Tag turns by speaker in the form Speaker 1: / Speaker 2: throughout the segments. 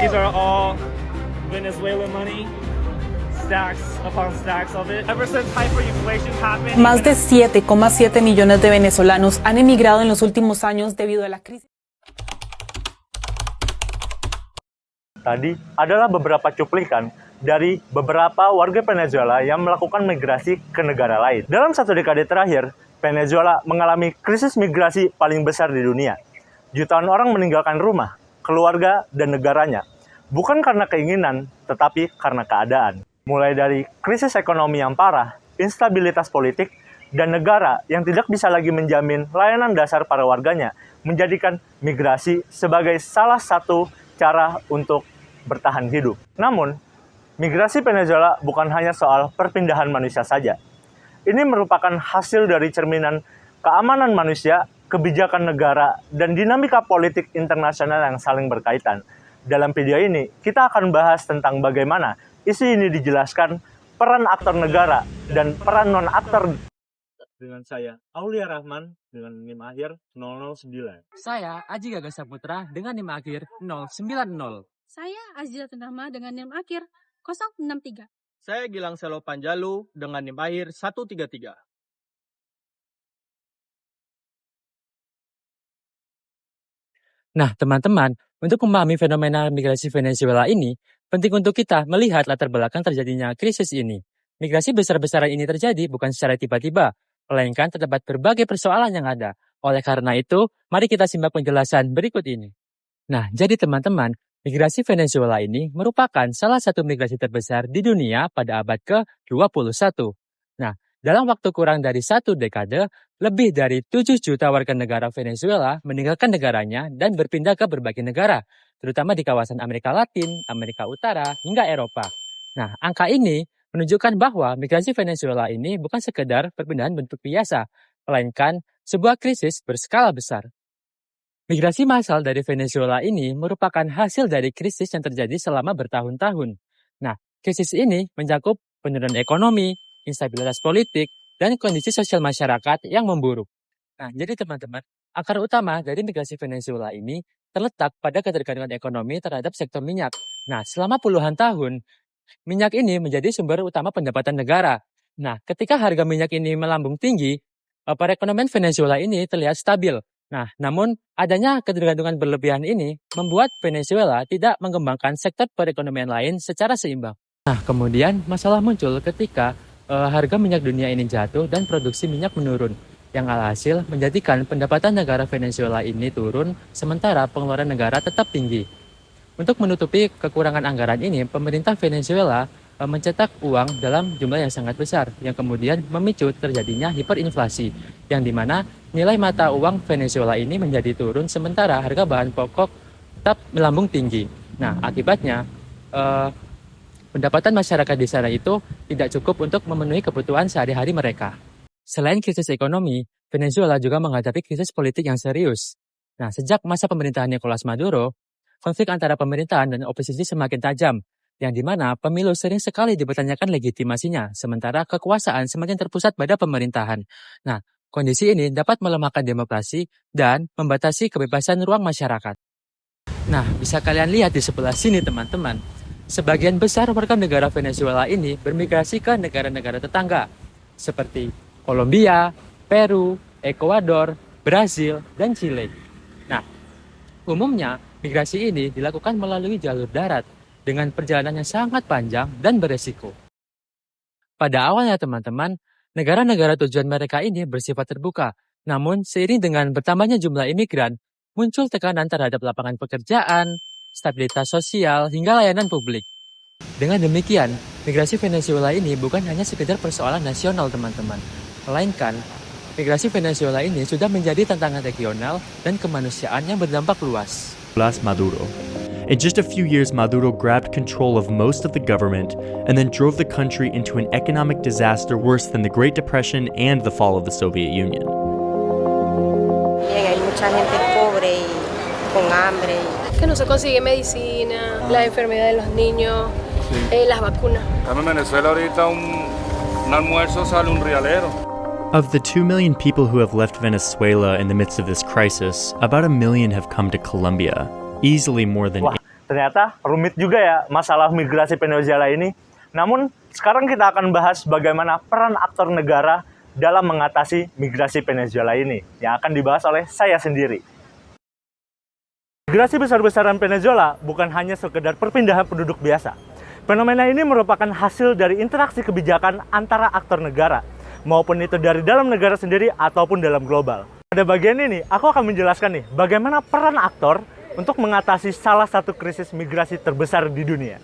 Speaker 1: These are all Venezuelan money, stacks upon stacks of it. Ever since hyperinflation happened,
Speaker 2: Más de 7,7 millones de venezolanos han emigrado en los últimos años debido a la crisis.
Speaker 3: Tadi adalah beberapa cuplikan dari beberapa warga Venezuela yang melakukan migrasi ke negara lain. Dalam satu dekade terakhir, Venezuela mengalami krisis migrasi paling besar di dunia. Jutaan orang meninggalkan rumah, keluarga, dan negaranya. Bukan karena keinginan, tetapi karena keadaan. Mulai dari krisis ekonomi yang parah, instabilitas politik, dan negara yang tidak bisa lagi menjamin layanan dasar para warganya, menjadikan migrasi sebagai salah satu cara untuk bertahan hidup. Namun, migrasi Venezuela bukan hanya soal perpindahan manusia saja. Ini merupakan hasil dari cerminan keamanan manusia, kebijakan negara, dan dinamika politik internasional yang saling berkaitan. Dalam video ini, kita akan bahas tentang bagaimana isu ini dijelaskan, peran aktor negara, dan peran non-aktor. Dengan saya, Aulia Rahman, dengan NIM akhir 009.
Speaker 4: Saya Aji Gaga Saputra dengan NIM akhir 090.
Speaker 5: Saya Azila Tundama dengan NIM akhir 063.
Speaker 6: Saya Gilang Selo Panjalu dengan NIM akhir 133.
Speaker 4: Nah, teman-teman, untuk memahami fenomena migrasi Venezuela ini, penting untuk kita melihat latar belakang terjadinya krisis ini. Migrasi besar-besaran ini terjadi bukan secara tiba-tiba, melainkan terdapat berbagai persoalan yang ada. Oleh karena itu, mari kita simak penjelasan berikut ini. Nah, jadi teman-teman, migrasi Venezuela ini merupakan salah satu migrasi terbesar di dunia pada abad ke-21. Nah, dalam waktu kurang dari 1 dekade, lebih dari 7 juta warga negara Venezuela meninggalkan negaranya dan berpindah ke berbagai negara, terutama di kawasan Amerika Latin, Amerika Utara, hingga Eropa. Nah, angka ini menunjukkan bahwa migrasi Venezuela ini bukan sekedar perpindahan bentuk biasa, melainkan sebuah krisis berskala besar. Migrasi massal dari Venezuela ini merupakan hasil dari krisis yang terjadi selama bertahun-tahun. Nah, krisis ini mencakup penurunan ekonomi, instabilitas politik, dan kondisi sosial masyarakat yang memburuk. Nah, jadi teman-teman, akar utama dari migrasi Venezuela ini terletak pada ketergantungan ekonomi terhadap sektor minyak. Nah, selama puluhan tahun, minyak ini menjadi sumber utama pendapatan negara. Nah, ketika harga minyak ini melambung tinggi, perekonomian Venezuela ini terlihat stabil. Nah, namun adanya ketergantungan berlebihan ini membuat Venezuela tidak mengembangkan sektor perekonomian lain secara seimbang. Nah, kemudian masalah muncul ketika harga minyak dunia ini jatuh dan produksi minyak menurun, yang alhasil menjadikan pendapatan negara Venezuela ini turun, sementara pengeluaran negara tetap tinggi. Untuk menutupi kekurangan anggaran ini, pemerintah Venezuela mencetak uang dalam jumlah yang sangat besar, yang kemudian memicu terjadinya hiperinflasi, yang dimana nilai mata uang Venezuela ini menjadi turun, sementara harga bahan pokok tetap melambung tinggi. Nah, akibatnya pendapatan masyarakat di sana itu tidak cukup untuk memenuhi kebutuhan sehari-hari mereka. Selain krisis ekonomi, Venezuela juga menghadapi krisis politik yang serius. Nah, sejak masa pemerintahan Nicolas Maduro, konflik antara pemerintahan dan oposisi semakin tajam, yang dimana pemilu sering sekali dipertanyakan legitimasinya, sementara kekuasaan semakin terpusat pada pemerintahan. Nah, kondisi ini dapat melemahkan demokrasi dan membatasi kebebasan ruang masyarakat. Nah, bisa kalian lihat di sebelah sini teman-teman, sebagian besar warga negara Venezuela ini bermigrasi ke negara-negara tetangga, seperti Kolombia, Peru, Ekuador, Brasil, dan Chile. Nah, umumnya migrasi ini dilakukan melalui jalur darat dengan perjalanan yang sangat panjang dan beresiko. Pada awalnya teman-teman, negara-negara tujuan mereka ini bersifat terbuka, namun seiring dengan bertambahnya jumlah imigran, muncul tekanan terhadap lapangan pekerjaan, stabilitas sosial, hingga layanan publik. Dengan demikian, migrasi Venezuela ini bukan hanya sekedar persoalan nasional teman-teman, melainkan migrasi Venezuela ini sudah menjadi tantangan regional dan kemanusiaan yang berdampak luas.
Speaker 7: Maduro. In just a few years, Maduro grabbed control of most of the government and then drove the country into an economic disaster worse than the Great Depression and the fall of the Soviet Union.
Speaker 8: Hay mucha gente pobre y con hambre.
Speaker 9: Que no se consigue medicina, la enfermedad de los niños, las vacunas.
Speaker 10: En Venezuela ahorita un almuerzo sale un realero.
Speaker 7: Of the 2 million people who have left Venezuela in the midst of this crisis, about 1 million have come to Colombia, easily more than...
Speaker 3: Wah, ternyata rumit juga ya masalah migrasi Venezuela ini. Namun, sekarang kita akan bahas bagaimana peran aktor negara dalam mengatasi migrasi Venezuela ini, yang akan dibahas oleh saya sendiri. Migrasi besar-besaran Venezuela bukan hanya sekedar perpindahan penduduk biasa. Fenomena ini merupakan hasil dari interaksi kebijakan antara aktor negara, maupun itu dari dalam negara sendiri ataupun dalam global. Pada bagian ini, aku akan menjelaskan nih bagaimana peran aktor untuk mengatasi salah satu krisis migrasi terbesar di dunia.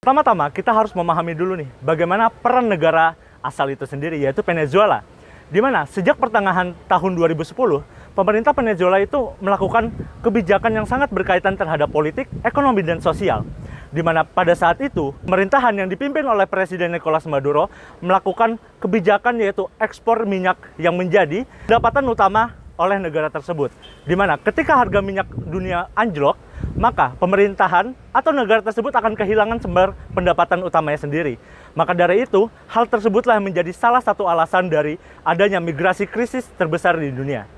Speaker 3: Pertama-tama, kita harus memahami dulu nih bagaimana peran negara asal itu sendiri, yaitu Venezuela. Di mana sejak pertengahan tahun 2010, pemerintah Venezuela itu melakukan kebijakan yang sangat berkaitan terhadap politik, ekonomi, dan sosial. Di mana pada saat itu, pemerintahan yang dipimpin oleh Presiden Nicolas Maduro melakukan kebijakan yaitu ekspor minyak yang menjadi pendapatan utama oleh negara tersebut. Di mana ketika harga minyak dunia anjlok, maka pemerintahan atau negara tersebut akan kehilangan sumber pendapatan utamanya sendiri. Maka dari itu, hal tersebutlah yang menjadi salah satu alasan dari adanya migrasi krisis terbesar di dunia.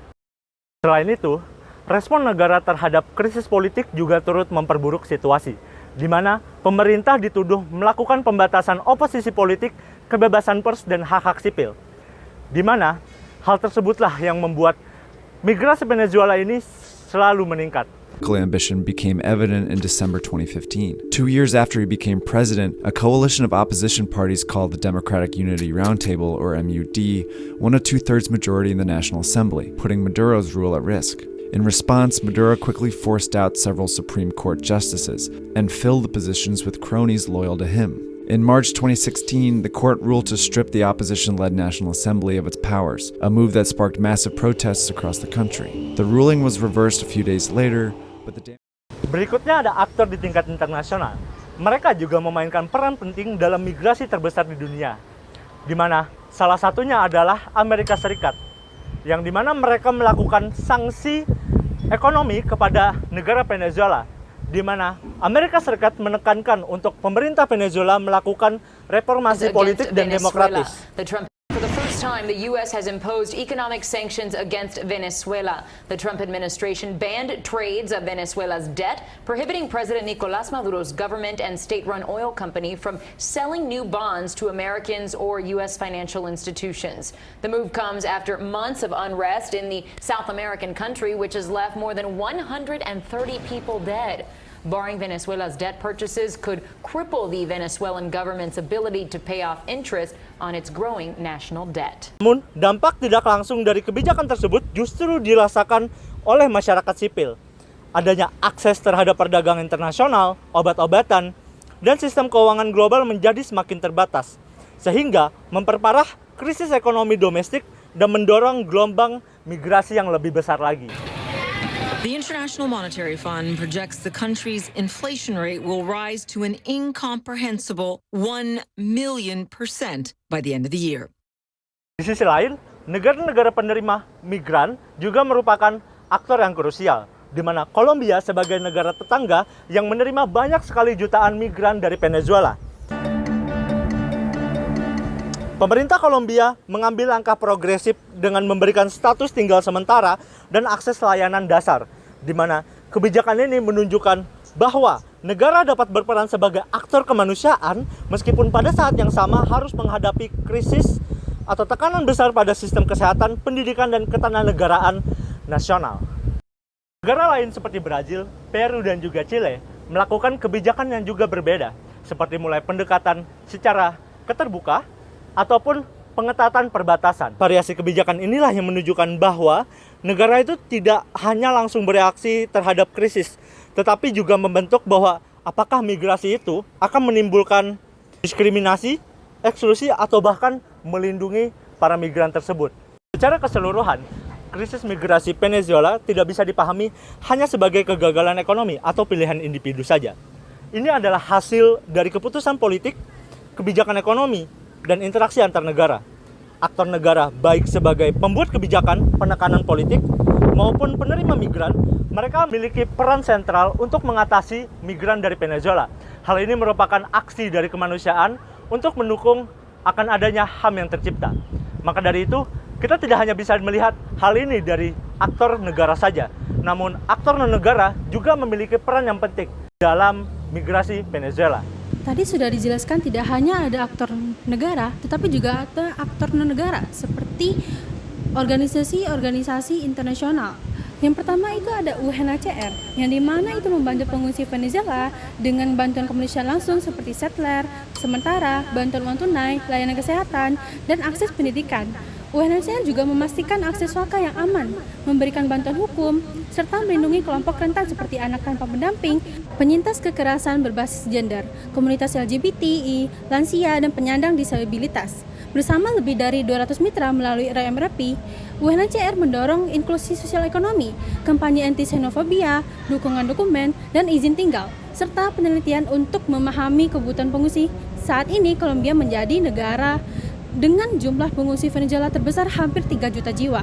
Speaker 3: Selain itu, respon negara terhadap krisis politik juga turut memperburuk situasi, di mana pemerintah dituduh melakukan pembatasan oposisi politik, kebebasan pers, dan hak-hak sipil. Di mana hal tersebutlah yang membuat migrasi Venezuela ini selalu meningkat.
Speaker 10: Ambition became evident in December 2015. 2 years after he became president, a coalition of opposition parties called the Democratic Unity Roundtable, or MUD, won a 2/3 majority in the National Assembly, putting Maduro's rule at risk. In response, Maduro quickly forced out several Supreme Court justices and filled the positions with cronies loyal to him. In March 2016, the court ruled to strip the opposition-led National Assembly of its powers, a move that sparked massive protests across the country. The ruling was reversed a few days later, but the
Speaker 3: Berikutnya ada aktor di tingkat internasional. Mereka juga memainkan peran penting dalam migrasi terbesar di dunia, di mana salah satunya adalah Amerika Serikat, yang dimana mereka melakukan sanksi ekonomi kepada negara Venezuela, di mana Amerika Serikat menekankan untuk pemerintah Venezuela melakukan reformasi politik dan demokratis.
Speaker 11: For the first time, the U.S. has imposed economic sanctions against Venezuela. The Trump administration banned trades of Venezuela's debt, prohibiting President Nicolas Maduro's government and state-run oil company from selling new bonds to Americans or U.S. financial institutions. The move comes after months of unrest in the South American country, which has left more than 130 people dead. Barring Venezuela's debt purchases could cripple the Venezuelan government's ability to pay off interest on its growing national debt.
Speaker 3: Namun, dampak tidak langsung dari kebijakan tersebut justru dirasakan oleh masyarakat sipil. Adanya akses terhadap perdagangan internasional, obat-obatan, dan sistem keuangan global menjadi semakin terbatas, sehingga memperparah krisis ekonomi domestik dan mendorong gelombang migrasi yang lebih besar lagi.
Speaker 12: The International Monetary Fund projects the country's inflation rate will rise to an incomprehensible 1,000,000% by the end of the year.
Speaker 3: Di sisi lain, negara-negara penerima migran juga merupakan aktor yang krusial, di mana Kolombia sebagai negara tetangga yang menerima banyak sekali jutaan migran dari Venezuela. Pemerintah Kolombia mengambil langkah progresif dengan memberikan status tinggal sementara dan akses layanan dasar, di mana kebijakan ini menunjukkan bahwa negara dapat berperan sebagai aktor kemanusiaan meskipun pada saat yang sama harus menghadapi krisis atau tekanan besar pada sistem kesehatan, pendidikan, dan ketandanegaraan nasional. Negara lain seperti Brazil, Peru, dan juga Chile melakukan kebijakan yang juga berbeda, seperti mulai pendekatan secara keterbuka ataupun pengetatan perbatasan. Variasi kebijakan inilah yang menunjukkan bahwa negara itu tidak hanya langsung bereaksi terhadap krisis, tetapi juga membentuk bahwa apakah migrasi itu akan menimbulkan diskriminasi, eksklusi, atau bahkan melindungi para migran tersebut. Secara keseluruhan, krisis migrasi Venezuela tidak bisa dipahami hanya sebagai kegagalan ekonomi atau pilihan individu saja. Ini adalah hasil dari keputusan politik, kebijakan ekonomi, dan interaksi antar negara. Aktor negara baik sebagai pembuat kebijakan, penekanan politik, maupun penerima migran, mereka memiliki peran sentral untuk mengatasi migran dari Venezuela. Hal ini merupakan aksi dari kemanusiaan untuk mendukung akan adanya HAM yang tercipta. Maka dari itu, kita tidak hanya bisa melihat hal ini dari aktor negara saja, namun aktor non-negara juga memiliki peran yang penting dalam migrasi Venezuela.
Speaker 5: Tadi sudah dijelaskan tidak hanya ada aktor negara, tetapi juga ada aktor non-negara seperti organisasi-organisasi internasional. Yang pertama itu ada UNHCR, yang dimana itu membantu pengungsi Venezuela dengan bantuan kemanusiaan langsung seperti settler, sementara bantuan uang tunai, layanan kesehatan, dan akses pendidikan. UNHCR juga memastikan akses waka yang aman, memberikan bantuan hukum, serta melindungi kelompok rentan seperti anak tanpa pendamping, penyintas kekerasan berbasis gender, komunitas LGBTI, lansia, dan penyandang disabilitas. Bersama lebih dari 200 mitra melalui RMRP, UNHCR mendorong inklusi sosial ekonomi, kampanye anti-xenofobia, dukungan dokumen, dan izin tinggal, serta penelitian untuk memahami kebutuhan pengungsi. Saat ini, Kolombia menjadi negara dengan jumlah pengungsi Venezuela terbesar hampir 3 juta jiwa.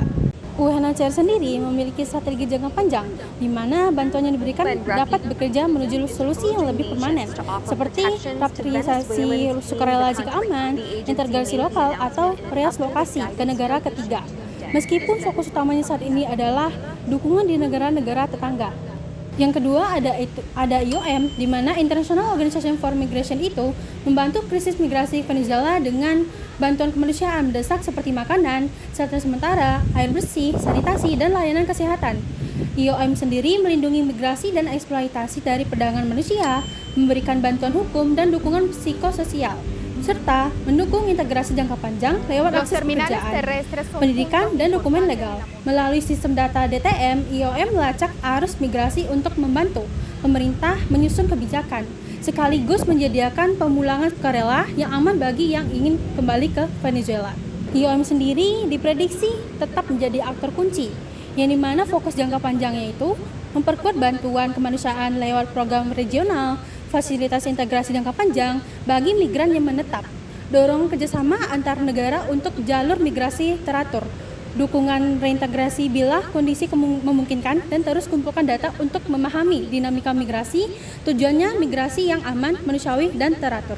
Speaker 5: UNHCR sendiri memiliki strategi jangka panjang, di mana bantuan yang diberikan dapat bekerja menuju solusi yang lebih permanen, seperti repatriasi sukarela jika aman, integrasi lokal, atau relokasi ke negara ketiga. Meskipun fokus utamanya saat ini adalah dukungan di negara-negara tetangga. Yang kedua ada IOM, di mana International Organization for Migration itu membantu krisis migrasi Venezuela dengan bantuan kemanusiaan mendesak seperti makanan, shelter sementara, air bersih, sanitasi, dan layanan kesehatan. IOM sendiri melindungi migrasi dan eksploitasi dari perdagangan manusia, memberikan bantuan hukum dan dukungan psikososial, serta mendukung integrasi jangka panjang lewat akses pekerjaan, pendidikan, dan dokumen legal. Melalui sistem data DTM, IOM melacak arus migrasi untuk membantu pemerintah menyusun kebijakan, sekaligus menyediakan pemulangan sukarela yang aman bagi yang ingin kembali ke Venezuela. IOM sendiri diprediksi tetap menjadi aktor kunci, yang dimana fokus jangka panjangnya itu memperkuat bantuan kemanusiaan lewat program regional, fasilitas integrasi jangka panjang bagi migran yang menetap, dorong kerjasama antar negara untuk jalur migrasi teratur, dukungan reintegrasi bila kondisi memungkinkan, dan terus kumpulkan data untuk memahami dinamika migrasi, tujuannya migrasi yang aman, manusiawi, dan teratur.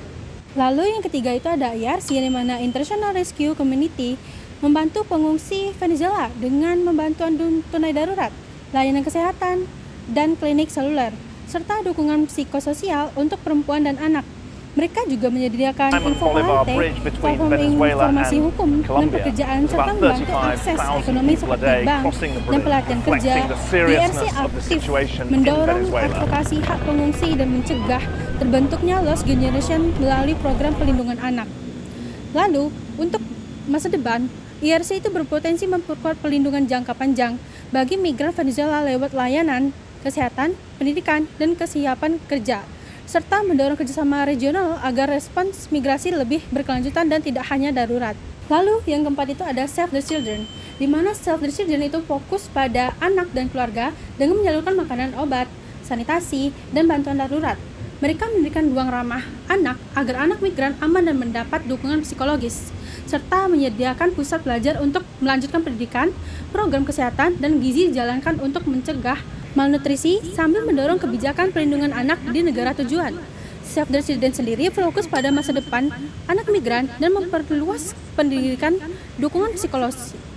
Speaker 5: Lalu yang ketiga itu ada IRC, yang dimana International Rescue Community membantu pengungsi Venezuela dengan membantuan tunai darurat, layanan kesehatan, dan klinik seluler, serta dukungan psikososial untuk perempuan dan anak. Mereka juga menyediakan info volante, platform informasi hukum dan pekerjaan, serta membantu akses ekonomi seperti bank dan pelatihan kerja. IRC aktif mendorong advokasi hak pengungsi dan mencegah terbentuknya lost generation melalui program pelindungan anak. Lalu, untuk masa depan, IRC itu berpotensi memperkuat pelindungan jangka panjang bagi migran Venezuela lewat layanan kesehatan, pendidikan, dan kesiapan kerja, serta mendorong kerjasama regional agar respons migrasi lebih berkelanjutan dan tidak hanya darurat. Lalu yang keempat itu ada Save the Children, di mana Save the Children itu fokus pada anak dan keluarga dengan menyalurkan makanan, obat, sanitasi, dan bantuan darurat. Mereka memberikan ruang ramah anak agar anak migran aman dan mendapat dukungan psikologis, serta menyediakan pusat belajar untuk melanjutkan pendidikan, program kesehatan, dan gizi dijalankan untuk mencegah malnutrisi sambil mendorong kebijakan perlindungan anak di negara tujuan. Save the Children sendiri fokus pada masa depan anak migran dan memperluas pendidikan, dukungan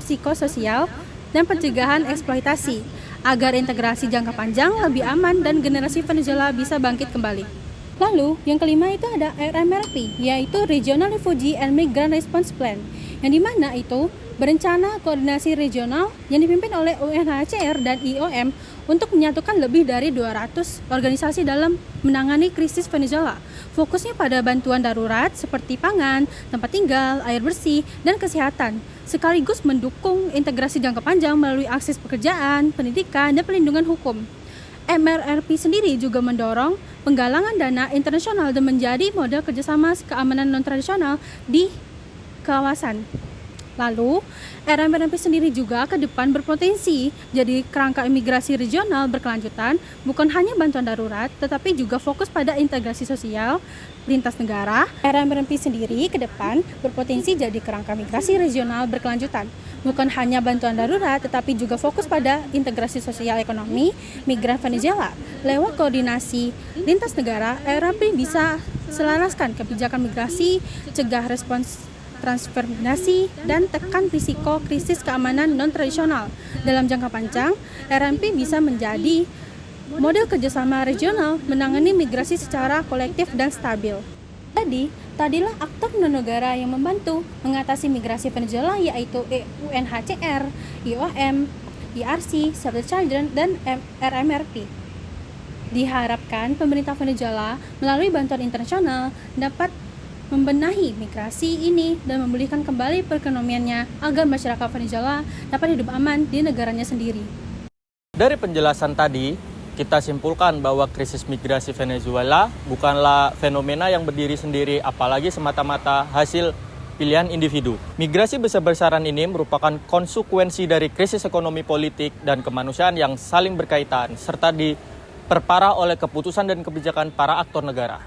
Speaker 5: psikososial, dan pencegahan eksploitasi agar integrasi jangka panjang lebih aman dan generasi Venezuela bisa bangkit kembali. Lalu, yang kelima itu ada RMRP, yaitu Regional Refugee and Migrant Response Plan, yang dimana itu berencana koordinasi regional yang dipimpin oleh UNHCR dan IOM untuk menyatukan lebih dari 200 organisasi dalam menangani krisis Venezuela. Fokusnya pada bantuan darurat seperti pangan, tempat tinggal, air bersih, dan kesehatan, sekaligus mendukung integrasi jangka panjang melalui akses pekerjaan, pendidikan, dan pelindungan hukum. MRRP sendiri juga mendorong penggalangan dana internasional dan menjadi model kerjasama keamanan non-tradisional di kawasan. Lalu, RMRP sendiri juga ke depan berpotensi jadi kerangka imigrasi regional berkelanjutan, bukan hanya bantuan darurat, tetapi juga fokus pada integrasi sosial lintas negara. RMRP sendiri ke depan berpotensi jadi kerangka migrasi regional berkelanjutan, bukan hanya bantuan darurat, tetapi juga fokus pada integrasi sosial ekonomi migran Venezuela. Lewat koordinasi lintas negara, RMRP bisa selaraskan kebijakan migrasi, cegah respons transformasi, dan tekan risiko krisis keamanan non-tradisional. Dalam jangka panjang, RMP bisa menjadi model kerjasama regional menangani migrasi secara kolektif dan stabil. Jadi, tadilah aktor non-negara yang membantu mengatasi migrasi Venezuela yaitu UNHCR, IOM, IRC, Save the Children, dan RMRP. Diharapkan pemerintah Venezuela melalui bantuan internasional dapat membenahi migrasi ini dan memulihkan kembali perekonomiannya agar masyarakat Venezuela dapat hidup aman di negaranya sendiri.
Speaker 6: Dari penjelasan tadi, kita simpulkan bahwa krisis migrasi Venezuela bukanlah fenomena yang berdiri sendiri, apalagi semata-mata hasil pilihan individu. Migrasi besar-besaran ini merupakan konsekuensi dari krisis ekonomi politik dan kemanusiaan yang saling berkaitan, serta diperparah oleh keputusan dan kebijakan para aktor negara.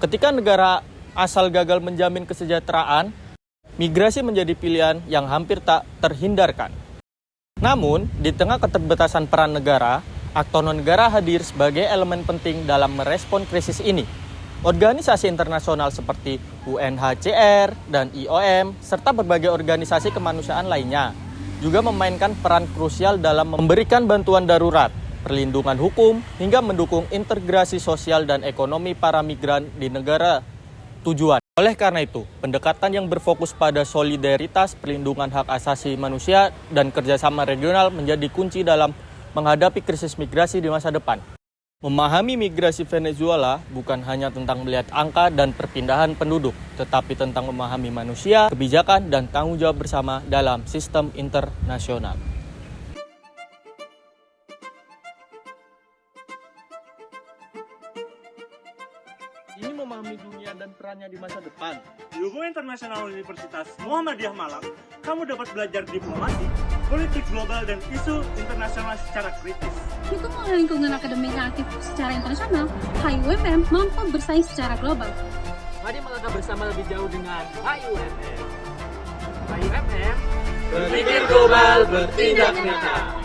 Speaker 6: Ketika negara asal gagal menjamin kesejahteraan, migrasi menjadi pilihan yang hampir tak terhindarkan. Namun, di tengah keterbatasan peran negara, aktor non-negara hadir sebagai elemen penting dalam merespon krisis ini. Organisasi internasional seperti UNHCR dan IOM, serta berbagai organisasi kemanusiaan lainnya, juga memainkan peran krusial dalam memberikan bantuan darurat, perlindungan hukum, hingga mendukung integrasi sosial dan ekonomi para migran di negara tujuan. Oleh karena itu, pendekatan yang berfokus pada solidaritas, perlindungan hak asasi manusia, dan kerjasama regional menjadi kunci dalam menghadapi krisis migrasi di masa depan. Memahami migrasi Venezuela bukan hanya tentang melihat angka dan perpindahan penduduk, tetapi tentang memahami manusia, kebijakan, dan tanggung jawab bersama dalam sistem internasional. Ini memahami dunia dan perannya di masa depan.
Speaker 3: Di Hubungan Internasional Universitas Muhammadiyah Malang, kamu dapat belajar diplomasi, politik global, dan isu internasional secara kritis.
Speaker 5: Dukung oleh lingkungan akademik yang aktif secara internasional, HIUMM mampu bersaing secara global.
Speaker 6: Mari melangkah bersama lebih jauh dengan HIUMM. HIUMM, berpikir global, bertindak nyata.